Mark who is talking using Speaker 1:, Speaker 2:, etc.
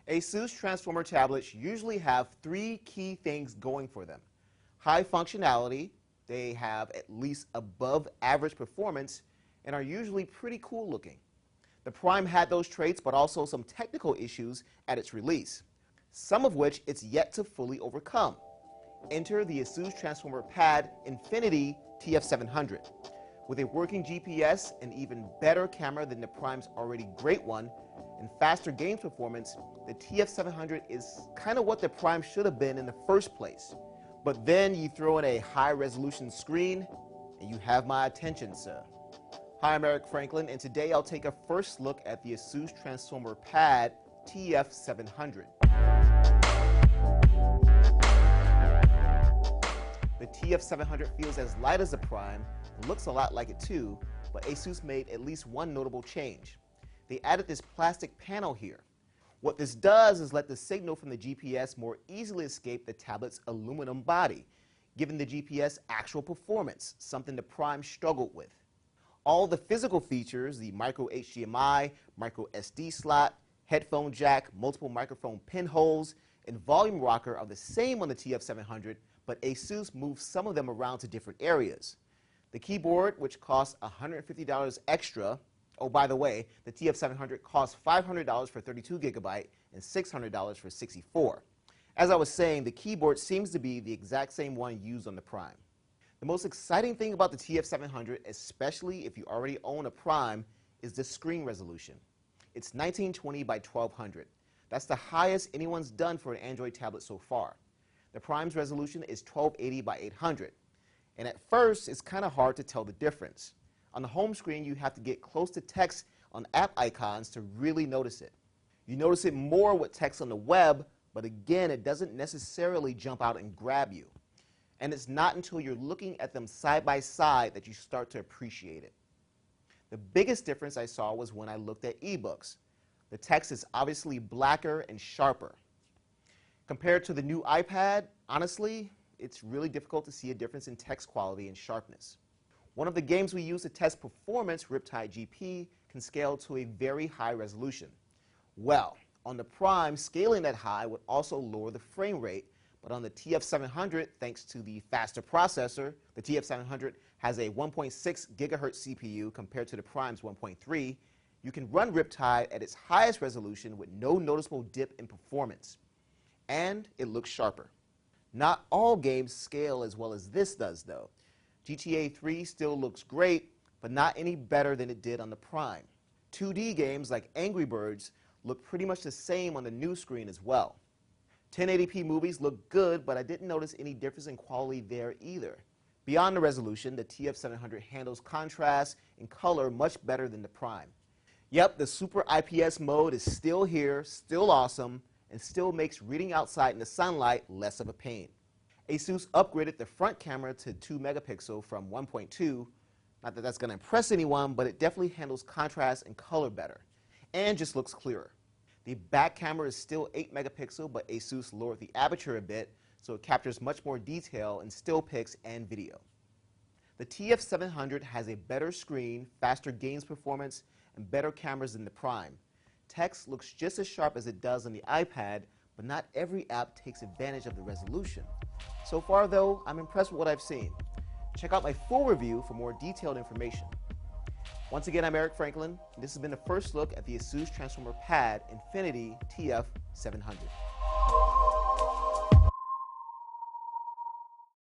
Speaker 1: Asus Transformer tablets usually have three key things going for them. High functionality, they have at least above average performance, and are usually pretty cool looking. The Prime had those traits, but also some technical issues at its release, some of which it's yet to fully overcome. Enter the Asus Transformer Pad Infinity TF700. With a working GPS, an even better camera than the Prime's already great one, and faster games performance, the TF700 is kind of what the Prime should have been in the first place. But then you throw in a high-resolution screen, and you have my attention, sir. Hi, I'm Eric Franklin, and today I'll take a first look at the Asus Transformer Pad TF700. The TF700 feels as light as the Prime and looks a lot like it too, but Asus made at least one notable change. They added this plastic panel here. What this does is let the signal from the GPS more easily escape the tablet's aluminum body, giving the GPS actual performance, something the Prime struggled with. All the physical features, the micro HDMI, micro SD slot, headphone jack, multiple microphone pinholes, and volume rocker are the same on the TF700, but Asus moved some of them around to different areas. The keyboard, which costs $150 extra, oh, by the way, the TF700 costs $500 for 32 gigabyte and $600 for 64. As I was saying, the keyboard seems to be the exact same one used on the Prime. The most exciting thing about the TF700, especially if you already own a Prime, is the screen resolution. It's 1920 by 1200. That's the highest anyone's done for an Android tablet so far. The Prime's resolution is 1280 by 800. And at first, it's kind of hard to tell the difference. On the home screen, you have to get close to text on app icons to really notice it. You notice it more with text on the web, but again, it doesn't necessarily jump out and grab you. And it's not until you're looking at them side by side that you start to appreciate it. The biggest difference I saw was when I looked at ebooks. The text is obviously blacker and sharper. Compared to the new iPad, honestly, it's really difficult to see a difference in text quality and sharpness. One of the games we use to test performance, Riptide GP, can scale to a very high resolution. Well, on the Prime, scaling that high would also lower the frame rate, but on the TF700, thanks to the faster processor, the TF700 has a 1.6 gigahertz CPU compared to the Prime's 1.3, you can run Riptide at its highest resolution with no noticeable dip in performance. And it looks sharper. Not all games scale as well as this does, though. GTA 3 still looks great, but not any better than it did on the Prime. 2D games like Angry Birds look pretty much the same on the new screen as well. 1080p movies look good, but I didn't notice any difference in quality there either. Beyond the resolution, the TF700 handles contrast and color much better than the Prime. Yep, the Super IPS mode is still here, still awesome, and still makes reading outside in the sunlight less of a pain. Asus upgraded the front camera to 2 megapixel from 1.2. Not that that's going to impress anyone, but it definitely handles contrast and color better, and just looks clearer. The back camera is still 8 megapixel, but Asus lowered the aperture a bit, so it captures much more detail in still pics and video. The TF700 has a better screen, faster games performance, and better cameras than the Prime. Text looks just as sharp as it does on the iPad, but not every app takes advantage of the resolution. So far, though, I'm impressed with what I've seen. Check out my full review for more detailed information. Once again, I'm Eric Franklin, and this has been the first look at the Asus Transformer Pad Infinity TF700.